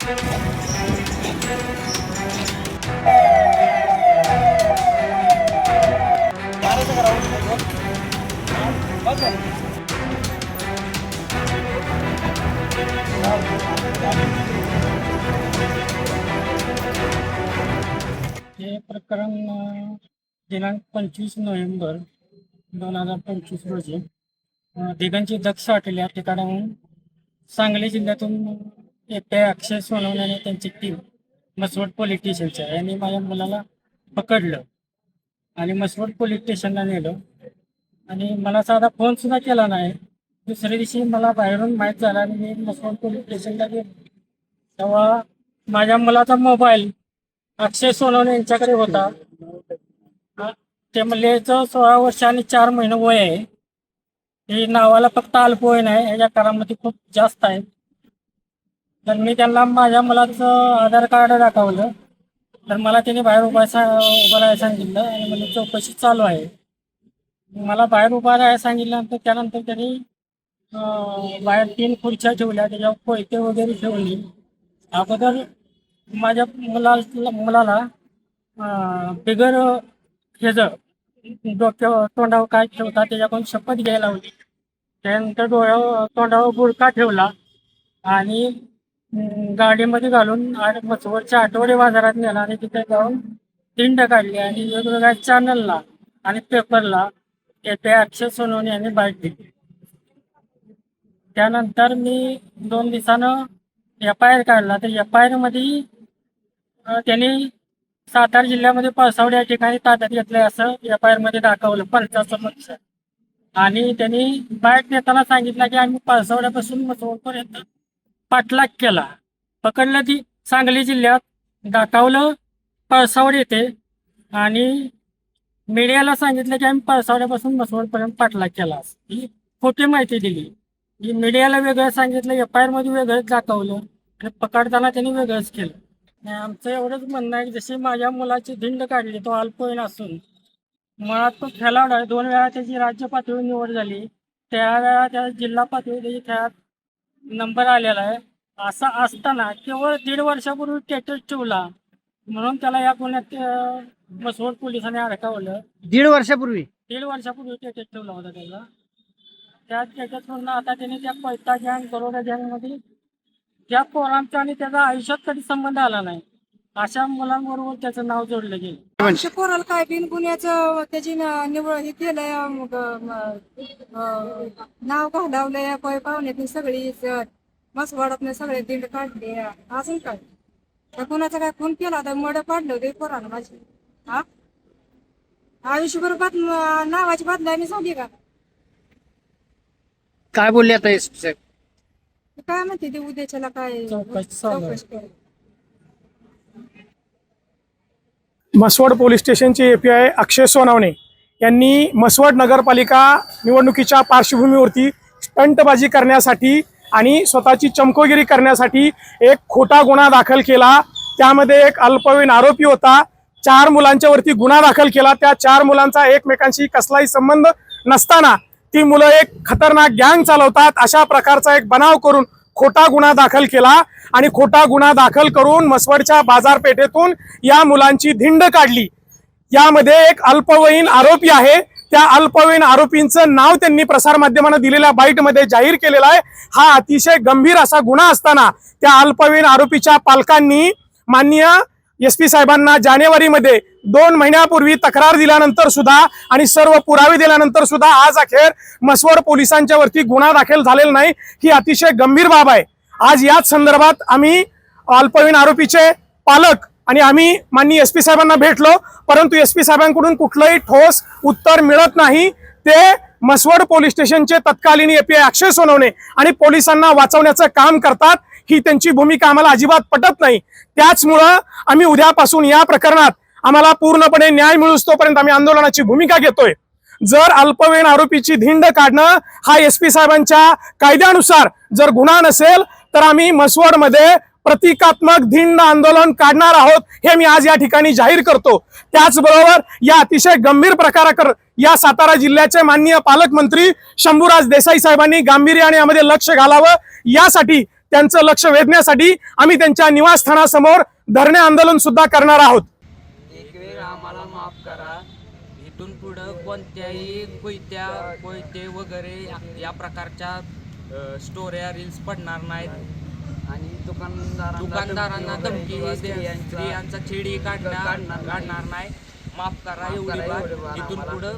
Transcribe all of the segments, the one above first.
हे प्रकरण दिनांक 25 नोव्हेंबर 2025 रोजी दिगंची दक्ष हॉटेल या ठिकाणाहून सांगली जिल्ह्यातून एकट्या अक्षय सोनवणे आणि त्यांची टीम मसवड पोलीस स्टेशनच्या यांनी माझ्या मुलाला पकडलं आणि मसवड पोलीस स्टेशनला नेलं आणि मला साधा फोन सुद्धा केला नाही. दुसऱ्या दिवशी मला बाहेरून माहीत झाला आणि मी मसवड पोलीस स्टेशनला गेलो. तेव्हा माझ्या मुलाचा मोबाईल अक्षय सोनवणे यांच्याकडे होता. ते म्हणले 16 वर्ष आणि 4 महिने वय आहे. हे नावाला फक्त अल्पवय नाही, ह्याच्या करामध्ये खूप जास्त आहे. तर मी त्यांना माझ्या मुलाचं आधार कार्ड दाखवलं तर मला त्याने बाहेर उभं राहायला सांगितलं आणि म्हणजे चौकशी चालू आहे. मला बाहेर उभा राहायला सांगितल्यानंतर त्यानंतर त्यांनी बाहेर 3 खुर्च्या ठेवल्या, त्याच्यावर कोयते वगैरे ठेवली. अगोदर माझ्या मुलाला बिगर ह्याचं डोक्यावर तोंडावर काय ठेवता त्याच्याकडून शपथ घ्यायला होती. त्यानंतर डोळ्यावर तोंडावर बुरका ठेवला आणि गाडीमध्ये घालून मसवडच्या आठवडे बाजारात नेला आणि तिथे जाऊन दिंड काढली आणि वेगवेगळ्या चॅनलला आणि पेपरला ते अक्षय सोनवणे यांनी बाईट दिली. त्यानंतर मी 2 दिवसानं FIR काढला. तर FIR मध्ये त्यांनी सातारा जिल्ह्यामध्ये पळसावडे या ठिकाणी ताब्यात घेतलंय असं FIR मध्ये दाखवलं 55%. आणि त्यांनी बाईट देताना सांगितलं की आम्ही पळसावड्यापासून मसवडपर्यंत पाठलाग केला. पकडलं ती सांगली जिल्ह्यात, दाखवलं पळसावड येथे आणि मीडियाला सांगितलं की आम्ही पळसावड्यापासून मसवडपर्यंत पाठलाग केला. ही खोटी माहिती दिली. ही मीडियाला वेगळं सांगितलं, FIR मध्ये वेगळंच दाखवलं आणि पकडताना त्यांनी वेगळंच केलं. आमचं एवढंच म्हणणं आहे की जशी माझ्या मुलाची धिंड काढली, तो अल्पवयीन असून मुळात तो खेळाडू आहे. 2 वेळा त्याची राज्य पातळीवर निवड झाली, त्यावेळा त्या जिल्हा पातळीवर त्याची खेळात नंबर आलेला आहे. असं असताना केवळ 1.5 वर्षापूर्वी स्टेटस ठेवला म्हणून त्याला या गुन्ह्यात मसवड पोलिसांनी अडकवलं. 1.5 वर्षापूर्वी 1.5 वर्षापूर्वी स्टेटस ठेवला होता त्याला. त्या स्टेटसवरून आता त्याने त्या पैसा गँग बरोडा गँगमध्ये ज्या पोरांचा आणि त्याचा आयुष्यात कधी संबंध आला नाही अशा मुलांबरोबर त्याचं नाव जोडलं गेलं. आमच्या पोराला काय बिन गुन्ह्याचं त्याची निवड हे केलंय, नाव घालवलंय. पाहुण्यातून सगळी मसवाडात सगळे दिंड काढले. अजून काय कुणाचा काय खून केला तर मड पाडलं ते पोराला माझी. हा आयुष्यभर नावाची बदला मी सांगते का? काय बोलले आता SP साहेब? काय म्हणते ते उद्याच्याला काय चौकशी कर. मसवड पोलीस स्टेशनचे API अक्षय सोनवणे यांनी मसवड नगरपालिका निवडणुकीच्या पार्श्वभूमीवरती स्टंटबाजी करण्यासाठी आणि स्वतःची चमकोगिरी करण्यासाठी एक खोटा गुन्हा दाखल केला. त्यामध्ये एक अल्पवयीन आरोपी होता. 4 मुलांच्या वरती गुन्हा दाखल केला. त्या 4 मुलांचा एकमेकांशी कसलाही संबंध नसताना ती मुलं एक खतरनाक गँग चालवतात अशा प्रकारचा एक बनाव करून खोटा गुन्हा दाखल केला आणि खोटा गुन्हा दाखल करून मसवडच्या बाजारपेठेतून या मुलांची धिंड काढली. यामध्ये एक अल्पवयीन आरोपी आहे. त्या अल्पवयीन आरोपींचं नाव त्यांनी प्रसारमाध्यमांना दिलेल्या बाईटमध्ये जाहीर केलेलं आहे. हा अतिशय गंभीर असा गुन्हा असताना त्या अल्पवयीन आरोपीच्या पालकांनी माननीय SP साहेबांना जानेवारीमध्ये 2 महिन्यापूर्वी तक्रार दिल्यानंतर सुद्धा आणि सर्व पुरावे दिल्यानंतर सुद्धा आज अखेर मसवड पोलिसांच्या वरती गुन्हा दाखल झालेला नाही. ही अतिशय गंभीर बाब आहे. आज याच संदर्भात आम्ही अल्पवयीन आरोपीचे पालक आणि आम्ही माननीय SP साहेबांना भेटलो, परंतु SP साहेबांकडून कुठलंही ठोस उत्तर मिळत नाही. ते मसवड पोलीस स्टेशनचे तत्कालीन API अक्षय सोनवणे आणि पोलिसांना वाचवण्याचं काम करतात. ही त्यांची भूमिका आम्हाला अजिबात पटत नाही. त्याचमुळं आम्ही उद्यापासून या प्रकरणात आम्हाला पूर्णपणे न्याय मिळूस्तोपर्यंत आम्ही आंदोलनाची भूमिका घेतोय. जर अल्पवयीन आरोपीची धिंड काढणं हा SP साहेबांच्या कायद्यानुसार जर गुन्हा नसेल तर आम्ही मसवडमध्ये प्रतिकात्मक धिंड आंदोलन काढणार आहोत हे मी आज या ठिकाणी जाहीर करतो. त्याचबरोबर या अतिशय गंभीर प्रकाराकडे या सातारा जिल्ह्याचे माननीय पालकमंत्री शंभूराज देसाई साहेबांनी गांभीर्याने यामध्ये लक्ष घालावं यासाठी त्यांचं लक्ष वेधण्यासाठी आम्ही त्यांच्या निवासस्थानासमोर धरणे आंदोलन सुद्धा करणार आहोत. एक वेळ आम्हाला माफ करा. इथून पुढं कोणत्याही कोयते वगैरे या प्रकारच्या स्टोऱ्या रील्स पडणार नाहीत आणि दुकानदारांना धमकी स्त्रियांचा छेडी काढणार नाही. माफ करा एवढी बार. इथून पुढं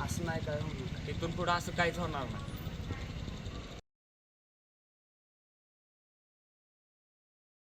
असं नाही काय होणार. इथून पुढं असं काहीच होणार नाही.